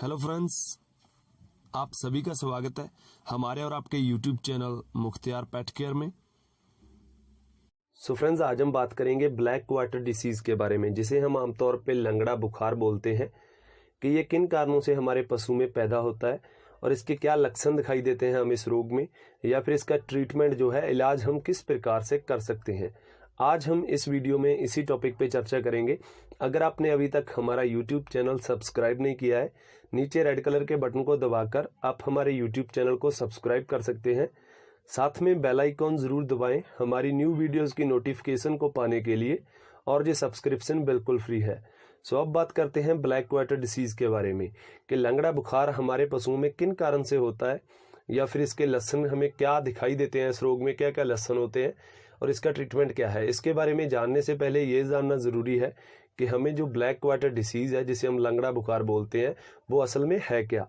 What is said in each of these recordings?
Hello friends, आप सभी का स्वागत है हमारे और आपके YouTube channel Mukhtiar pet care में। फ्रेंड्स, आज हम बात करेंगे ब्लैक क्वार्टर डिसीज के बारे में, जिसे हम आमतौर पे लंगड़ा बुखार बोलते हैं कि ये किन कारणों से हमारे पशु में पैदा होता है और इसके क्या लक्षण दिखाई देते हैं हम इस रोग में, या फिर इसका ट्रीटमेंट जो है, इलाज हम किस प्रकार से कर सकते हैं। आज हम इस वीडियो में इसी टॉपिक पे चर्चा करेंगे। अगर आपने अभी तक हमारा यूट्यूब चैनल सब्सक्राइब नहीं किया है, नीचे रेड कलर के बटन को दबाकर आप हमारे यूट्यूब चैनल को सब्सक्राइब कर सकते हैं। साथ में बेल आइकॉन जरूर दबाएं हमारी न्यू वीडियोस की नोटिफिकेशन को पाने के लिए, और ये सब्सक्रिप्शन बिल्कुल फ्री है। अब बात करते हैं ब्लैक क्वार्टर डिसीज के बारे में कि लंगड़ा बुखार हमारे पशुओं में किन कारण से होता है, या फिर इसके लक्षण हमें क्या दिखाई देते हैं, इस रोग में क्या क्या लक्षण होते हैं और इसका ट्रीटमेंट क्या है। इसके बारे में जानने से पहले ये जानना जरूरी है कि हमें जो ब्लैक क्वार्टर डिसीज है, जिसे हम लंगड़ा बुखार बोलते हैं, वो असल में है क्या।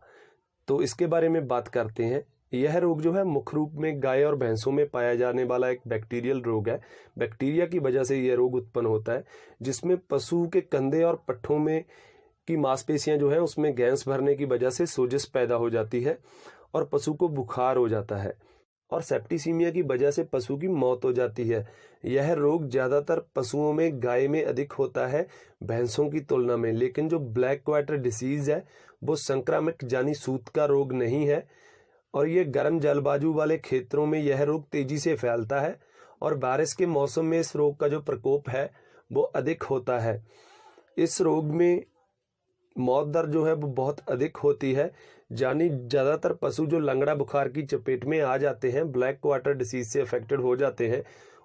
तो इसके बारे में बात करते हैं। यह रोग जो है मुख्य रूप में गाय और भैंसों में पाया जाने वाला एक बैक्टीरियल रोग है। बैक्टीरिया की वजह से यह रोग उत्पन्न होता है, जिसमें पशु के कंधे और पट्ठों में की मांसपेशियां जो है उसमें गैस भरने की वजह से सोजिश पैदा हो जाती है और पशु को बुखार हो जाता है, और सेप्टिसीमिया की वजह से पशु की मौत हो जाती है। यह रोग ज्यादातर पशुओं में गाय में अधिक होता है भैंसों की तुलना में, लेकिन जो ब्लैक क्वार्टर डिसीज है वो संक्रामक यानी सूत का रोग नहीं है, और ये गर्म जलवायु वाले क्षेत्रों में यह रोग तेजी से फैलता है, और बारिश के मौसम में इस रोग का जो प्रकोप है वो अधिक होता है। इस रोग में मौत दर जो है वो बहुत अधिक होती है, यानी ज्यादातर पशु जो लंगड़ा बुखार की चपेट में आ जाते हैं, ब्लैक क्वार्टर डिसीज से अफेक्टेड हो जाते हैं,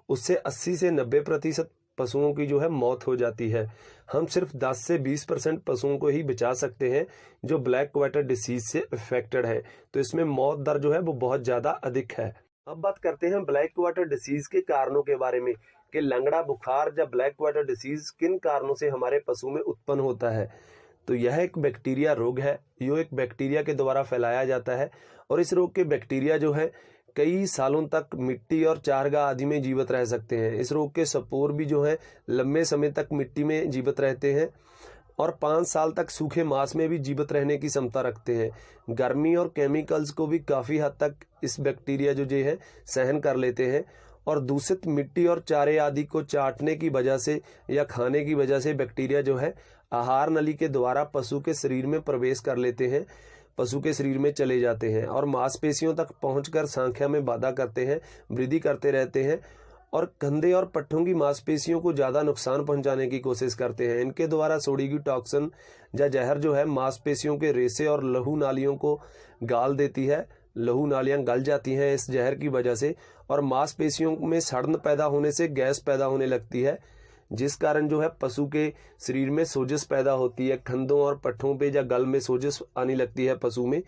उससे 80 से 90% पशुओं की जो है मौत हो जाती है। हम सिर्फ 10 से 20% पशुओं को ही बचा सकते हैं जो ब्लैक क्वार्टर डिसीज से अफेक्टेड है, तो इसमें मौत दर जो है वो बहुत ज्यादा अधिक है। अब बात करते हैं ब्लैक क्वार्टर डिसीज के कारणों के बारे में कि लंगड़ा बुखार या ब्लैक क्वार्टर डिसीज किन कारणों से हमारे पशु में उत्पन्न होता है। तो यह एक बैक्टीरिया रोग है, यो एक बैक्टीरिया के द्वारा फैलाया जाता है, और इस रोग के बैक्टीरिया जो है कई सालों तक मिट्टी और चारागाह आदि में जीवित रह सकते हैं। इस रोग के स्पोर भी जो है लंबे समय तक मिट्टी में जीवित रहते हैं और 5 साल तक सूखे मांस में भी जीवित रहने की क्षमता रखते हैं। गर्मी और केमिकल्स को भी काफी हद तक इस बैक्टीरिया जो है सहन कर लेते हैं, और दूषित मिट्टी और चारे आदि को चाटने की वजह से या खाने की वजह से बैक्टीरिया जो है आहार नली के द्वारा पशु के शरीर में प्रवेश कर लेते हैं, पशु के शरीर में चले जाते हैं और मांसपेशियों तक पहुंचकर संख्या में बाधा करते हैं, वृद्धि करते रहते हैं, और कंधे और पट्ठों की मांसपेशियों को ज्यादा नुकसान पहुंचाने की कोशिश करते हैं। इनके द्वारा छोड़ी गई टॉक्सिन या जहर जो है मांसपेशियों के रेशे और लहू नालियों को गाल देती है। लहू नालियां गल जाती हैं इस जहर की वजह से, और मांसपेशियों में सड़न पैदा होने से गैस पैदा होने लगती है, जिस कारण जो है पशु के शरीर में सोजिश पैदा होती है। कंधों और पट्ठों पे या गल में सोजिश आने लगती है पशु में,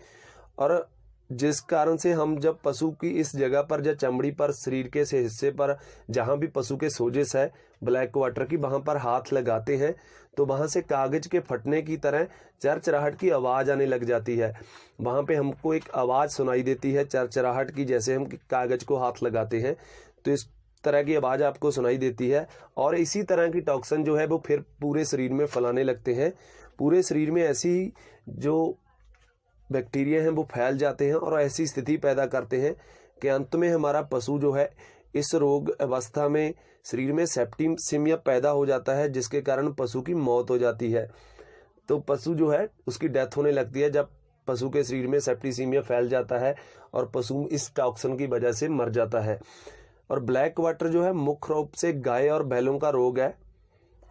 और जिस कारण से हम जब पशु की इस जगह पर या चमड़ी पर, शरीर के से हिस्से पर जहां भी पशु के सोजिश है ब्लैक क्वार्टर की, वहां पर हाथ लगाते हैं तो वहां से कागज के फटने की तरह चरचराहट की आवाज आने लग जाती है। वहां पे हमको एक आवाज सुनाई देती है चरचराहट की, जैसे हम कागज को हाथ लगाते हैं तो इस तरह की आवाज आपको सुनाई देती है, और इसी तरह की टॉक्सिन जो है वो फिर पूरे शरीर में फैलाने लगते हैं। पूरे शरीर में ऐसी जो बैक्टीरिया हैं वो फैल जाते हैं और ऐसी स्थिति पैदा करते हैं कि अंत में हमारा पशु जो है इस रोग अवस्था में शरीर में सेप्टिसीमिया पैदा हो जाता है, जिसके कारण पशु की मौत हो जाती है। तो पशु जो है उसकी डेथ होने लगती है जब पशु के शरीर में सेप्टिसीमिया फैल जाता है और पशु इस टॉक्सिन की वजह से मर जाता है। और ब्लैक क्वार्टर जो है मुख्य रूप से गाय और बैलों का रोग है।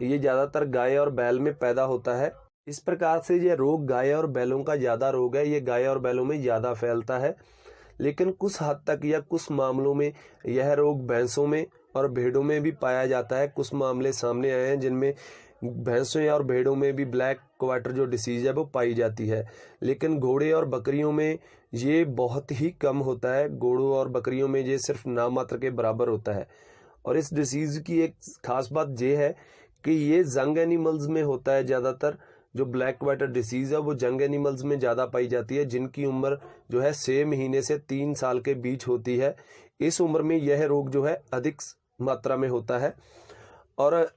ये ज्यादातर गाय और बैल में पैदा होता है। इस प्रकार से ये रोग गाय और बैलों का ज्यादा रोग है, ये गाय और बैलों में ज्यादा फैलता है, लेकिन कुछ हद तक या कुछ मामलों में यह रोग भैंसों में और भेड़ों में भी पाया जाता है। कुछ मामले सामने आए हैं जिनमें भैंसों और भेड़ों में भी ब्लैक क्वार्टर जो डिसीज है वो पाई जाती है, लेकिन घोड़े और बकरियों में ये बहुत ही कम होता है। घोड़ों और बकरियों में ये सिर्फ नाम मात्र के बराबर होता है। और इस डिसीज की एक खास बात ये है कि ये जंग एनिमल्स में होता है। ज्यादातर जो ब्लैक क्वार्टर डिसीज है वो जंग एनिमल्स में ज्यादा पाई जाती है, जिनकी उम्र जो है 6 महीने से 3 साल के बीच होती है। इस उम्र में यह रोग जो है अधिक मात्रा में होता है, और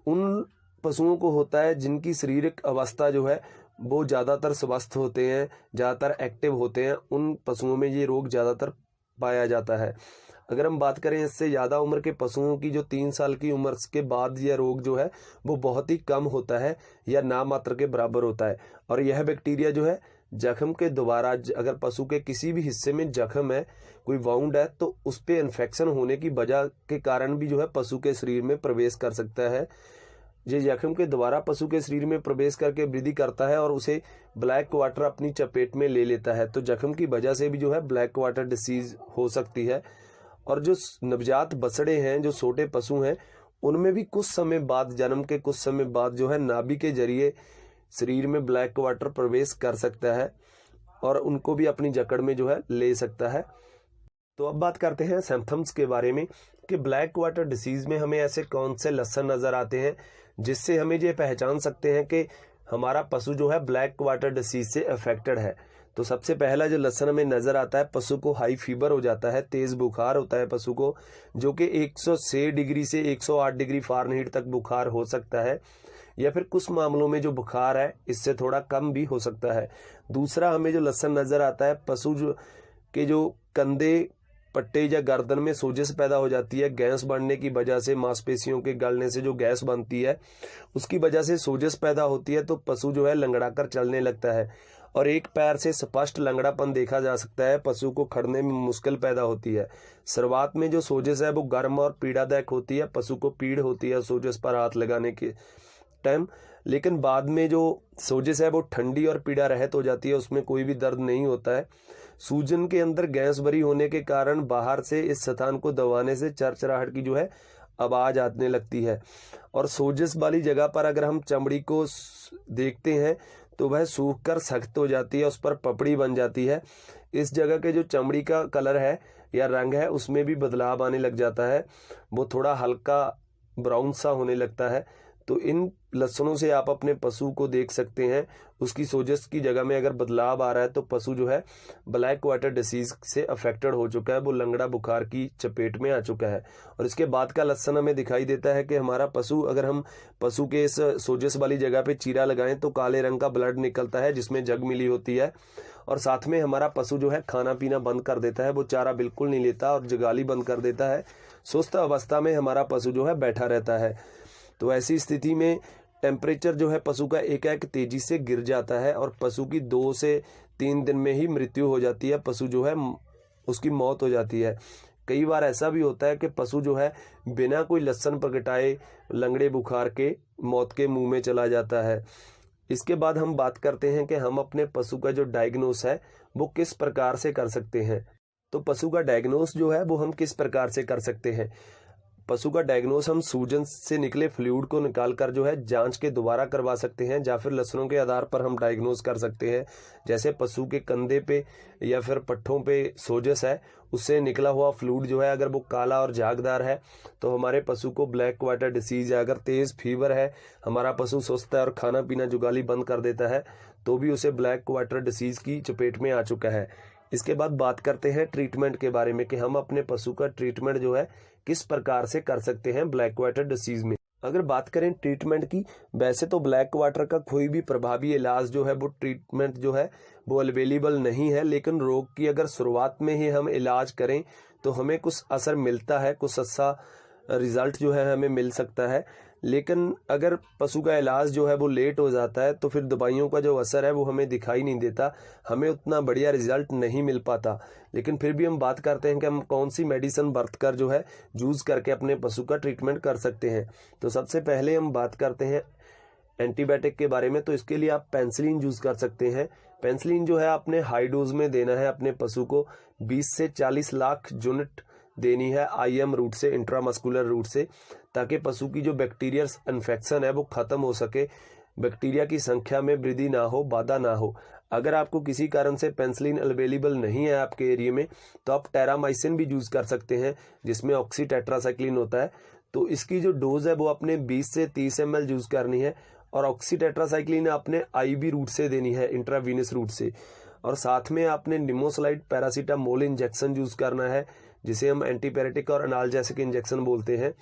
उन पशुओं को होता है जिनकी शारीरिक अवस्था जो है वो ज़्यादातर स्वस्थ होते हैं, ज़्यादातर एक्टिव होते हैं, उन पशुओं में ये रोग ज़्यादातर पाया जाता है। अगर हम बात करें इससे ज़्यादा उम्र के पशुओं की, जो 3 साल की उम्र के बाद यह रोग जो है वो बहुत ही कम होता है या नामात्र के बराबर होता है। और यह बैक्टीरिया जो है जख्म के द्वारा, अगर पशु के किसी भी हिस्से में जख्म है, कोई वाउंड है, तो उस पे इन्फेक्शन होने की वजह के कारण भी जो है पशु के शरीर में प्रवेश कर सकता है। ये जख्म के द्वारा पशु के शरीर में प्रवेश करके वृद्धि करता है और उसे ब्लैक क्वार्टर अपनी चपेट में ले लेता है। तो जख्म की वजह से भी जो है ब्लैक क्वार्टर डिसीज हो सकती है। और जो नवजात बछड़े हैं, जो छोटे पशु हैं, उनमें भी कुछ समय बाद, जन्म के कुछ समय बाद जो है नाभि के जरिए शरीर में ब्लैक क्वार्टर प्रवेश कर सकता है और उनको भी अपनी जकड़ में जो है ले सकता है। तो अब बात करते हैं सिम्पटम्स के बारे में कि ब्लैक क्वार्टर डिसीज में हमें ऐसे कौन से लक्षण नजर आते हैं जिससे हमें ये पहचान सकते हैं कि हमारा पशु जो है ब्लैक क्वार्टर डिसीज से अफेक्टेड है। तो सबसे पहला जो लक्षण हमें नजर आता है, पशु को हाई फीवर हो जाता है, तेज बुखार होता है पशु को, जो कि 106 डिग्री से 108 डिग्री फ़ारेनहीट तक बुखार हो सकता है, या फिर कुछ मामलों में जो बुखार है इससे थोड़ा कम भी हो सकता है। दूसरा हमें जो लक्षण नजर आता है, पशु जो कंधे, पट्टे या गर्दन में सोजिश पैदा हो जाती है, गैस बढ़ने की वजह से, मांसपेशियों के गलने से जो गैस बनती है उसकी वजह से सोजिश पैदा होती है, तो पशु जो है लंगड़ा कर चलने लगता है और एक पैर से स्पष्ट लंगड़ापन देखा जा सकता है। पशु को खड़ने में मुश्किल पैदा होती है। शुरुआत में जो सोजिश है वो गर्म और पीड़ादायक होती है, पशु को पीड़ होती है सोजिश पर हाथ लगाने के टाइम, लेकिन बाद में जो सोजिश है वो ठंडी और पीड़ा रहित हो जाती है, उसमें कोई भी दर्द नहीं होता है। सूजन के अंदर गैस भरी होने के कारण बाहर से इस स्थान को दबाने से चरचराहट की जो है आवाज आने लगती है। और सोजिश वाली जगह पर अगर हम चमड़ी को देखते हैं तो वह सूख कर सख्त हो जाती है, उस पर पपड़ी बन जाती है। इस जगह के जो चमड़ी का कलर है या रंग है उसमें भी बदलाव आने लग जाता है, वो थोड़ा हल्का ब्राउन सा होने लगता है। तो इन लक्षणों से आप अपने पशु को देख सकते हैं। उसकी सोजिश की जगह में अगर बदलाव आ रहा है तो पशु जो है ब्लैक क्वार्टर डिसीज से अफेक्टेड हो चुका है, वो लंगड़ा बुखार की चपेट में आ चुका है। और इसके बाद का लक्षण हमें दिखाई देता है कि हमारा पशु, अगर हम पशु के इस सोजिश वाली जगह पे चीरा लगाएं तो काले रंग का ब्लड निकलता है जिसमें जग मिली होती है, और साथ में हमारा पशु जो है खाना पीना बंद कर देता है, वो चारा बिल्कुल नहीं लेता और जगाली बंद कर देता है। सुस्त अवस्था में हमारा पशु जो है बैठा रहता है। तो ऐसी स्थिति में टेम्परेचर जो है पशु का एकाएक तेजी से गिर जाता है और पशु की 2 से 3 दिन में ही मृत्यु हो जाती है, पशु जो है उसकी मौत हो जाती है। कई बार ऐसा भी होता है कि पशु जो है बिना कोई लक्षण प्रगटाए लंगड़े बुखार के मौत के मुंह में चला जाता है। इसके बाद हम बात करते हैं कि हम अपने पशु का जो डायग्नोस है वो किस प्रकार से कर सकते हैं। तो पशु का डायग्नोस जो है वो हम किस प्रकार से कर सकते हैं। पशु का डायग्नोस हम सूजन से निकले फ्लूइड को निकालकर जो है जांच के दोबारा करवा सकते हैं, या फिर लक्षणों के आधार पर हम डायग्नोस कर सकते हैं। जैसे पशु के कंधे पे या फिर पट्ठों पे सोजिश है, उससे निकला हुआ फ्लूइड जो है अगर वो काला और झागदार है तो हमारे पशु को ब्लैक क्वार्टर डिसीज है। अगर तेज फीवर है, हमारा पशु सुस्त है और खाना पीना जुगाली बंद कर देता है, तो भी उसे ब्लैक क्वार्टर डिसीज की चपेट में आ चुका है। इसके बाद बात करते हैं ट्रीटमेंट के बारे में कि हम अपने पशु का ट्रीटमेंट जो है किस प्रकार से कर सकते हैं ब्लैक क्वार्टर डिसीज में। अगर बात करें ट्रीटमेंट की, वैसे तो ब्लैक क्वार्टर का कोई भी प्रभावी इलाज जो है वो ट्रीटमेंट जो है वो अवेलेबल नहीं है, लेकिन रोग की अगर शुरुआत में ही हम इलाज करें तो हमें कुछ असर मिलता है, कुछ अच्छा रिजल्ट जो है हमें मिल सकता है। लेकिन अगर पशु का इलाज जो है वो लेट हो जाता है तो फिर दवाइयों का जो असर है वो हमें दिखाई नहीं देता, हमें उतना बढ़िया रिजल्ट नहीं मिल पाता। लेकिन फिर भी हम बात करते हैं कि हम कौन सी मेडिसिन बरत कर जो है यूज करके अपने पशु का ट्रीटमेंट कर सकते हैं। तो सबसे पहले हम बात करते हैं एंटीबायोटिक के बारे में। तो इसके लिए आप पेनिसिलिन यूज कर सकते हैं। पेनिसिलिन जो है आपने हाई डोज में देना है अपने पशु को, 20 से 40 लाख यूनिट देनी है IM रूट से, इंट्रामस्कुलर रूट से, ताकि पशु की जो बैक्टीरियल इन्फेक्शन है वो खत्म हो सके, बैक्टीरिया की संख्या में वृद्धि ना हो, बाधा ना हो। अगर आपको किसी कारण से पेनिसिलिन अवेलेबल नहीं है आपके एरिया में तो आप टेरामाइसिन भी यूज कर सकते हैं जिसमें ऑक्सी टेट्रासाइक्लिन होता है। तो इसकी जो डोज है वो आपने 20 से 30 ml यूज करनी है और ऑक्सी टेट्रासाइक्लिन आपने IV रूट से देनी है, इंट्रावीनस रूट से। और साथ में आपने निमोसलाइड पैरासीटामोल इंजेक्शन यूज करना है, जिसे हम एंटीपैरेटिक और एनाल्जेसिक इंजेक्शन बोलते हैं।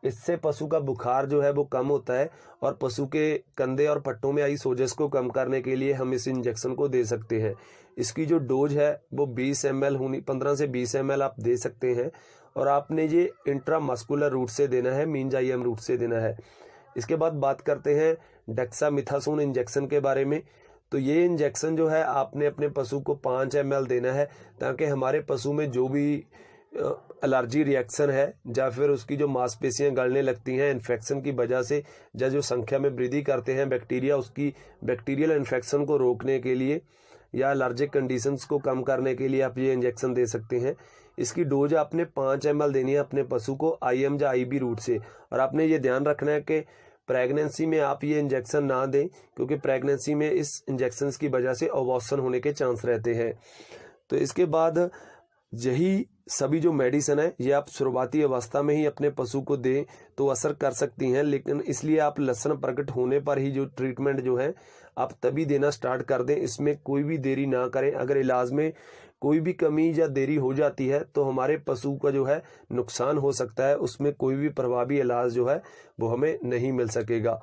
इससे पशु का बुखार जो है वो कम होता है और पशु के कंधे और पट्टों में आई सोजश को कम करने के लिए हम इस इंजेक्शन को दे सकते हैं। इसकी जो डोज है वो 20 ml होनी, 15 से 20 ml आप दे सकते हैं और आपने ये इंट्रामस्कुलर रूट से देना है, मीनजाइलम रूट से देना है। इसके बाद बात करते हैं डेक्सामिथासोन इंजेक्शन के बारे में। तो ये इंजेक्शन जो है आपने अपने पशु को 5 ml देना है, ताकि हमारे पशु में जो भी एलर्जी रिएक्शन है या फिर उसकी जो मांसपेशियां गलने लगती हैं इन्फेक्शन की वजह से, या जो संख्या में वृद्धि करते हैं बैक्टीरिया, उसकी बैक्टीरियल इन्फेक्शन को रोकने के लिए या एलर्जिक कंडीशंस को कम करने के लिए आप ये इंजेक्शन दे सकते हैं। इसकी डोज आपने 5 ml देनी है अपने पशु को IM या IB रूट से। और आपने ये ध्यान रखना है कि प्रेगनेंसी में आप ये इंजेक्शन ना दें, क्योंकि प्रेगनेंसी में इस इंजेक्शन की वजह से अबॉर्शन होने के चांस रहते हैं। तो इसके बाद यही सभी जो मेडिसिन है ये आप शुरुआती अवस्था में ही अपने पशु को दें तो असर कर सकती हैं, लेकिन इसलिए आप लक्षण प्रकट होने पर ही जो ट्रीटमेंट जो है आप तभी देना स्टार्ट कर दें। इसमें कोई भी देरी ना करें। अगर इलाज में कोई भी कमी या देरी हो जाती है तो हमारे पशु का जो है नुकसान हो सकता है, उसमें कोई भी प्रभावी इलाज जो है वो हमें नहीं मिल सकेगा।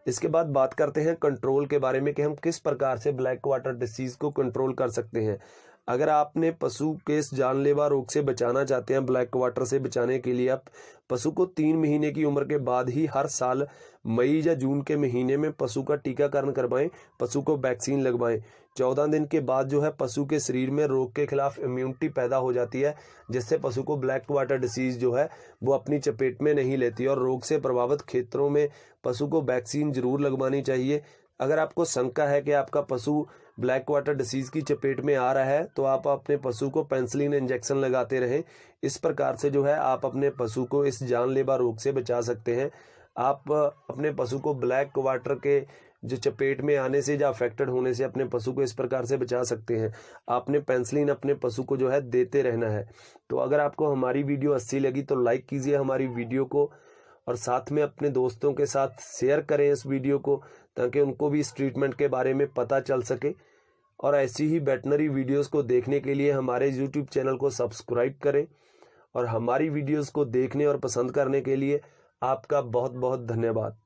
इसके बाद बात करते हैं कंट्रोल के बारे में कि हम किस प्रकार से ब्लैक वाटर डिसीज को कंट्रोल कर सकते हैं। अगर आपने पशु के इस जानलेवा रोग से बचाना चाहते हैं, ब्लैक वाटर से बचाने के लिए आप पशु को 3 महीने की उम्र के बाद ही हर साल मई या जून के महीने में पशु का टीकाकरण करवाएं, पशु को वैक्सीन लगवाएं। 14 दिन के बाद जो है पशु के शरीर में रोग के खिलाफ इम्यूनिटी पैदा हो जाती है, जिससे पशु को ब्लैक वाटर डिसीज जो है वो अपनी चपेट में नहीं लेती। और रोग से प्रभावित क्षेत्रों में पशु को वैक्सीन जरूर लगवानी चाहिए। अगर आपको शंका है कि आपका पशु ब्लैक वाटर डिसीज की चपेट में आ रहा है तो आप अपने पशु को पेनिसिलिन इंजेक्शन लगाते रहें। इस प्रकार से जो है आप अपने पशु को इस जानलेवा रोग से बचा सकते हैं। आप अपने पशु को ब्लैक वाटर के जो चपेट में आने से या अफेक्टेड होने से अपने पशु को इस प्रकार से बचा सकते हैं। आपने पेनिसिलिन अपने पशु को जो है देते रहना है। तो अगर आपको हमारी वीडियो अच्छी लगी तो लाइक कीजिए हमारी वीडियो को और साथ में अपने दोस्तों के साथ शेयर करें इस वीडियो को, ताकि उनको भी इस ट्रीटमेंट के बारे में पता चल सके। और ऐसी ही वेटनरी वीडियोस को देखने के लिए हमारे YouTube चैनल को सब्सक्राइब करें। और हमारी वीडियोस को देखने और पसंद करने के लिए आपका बहुत बहुत धन्यवाद।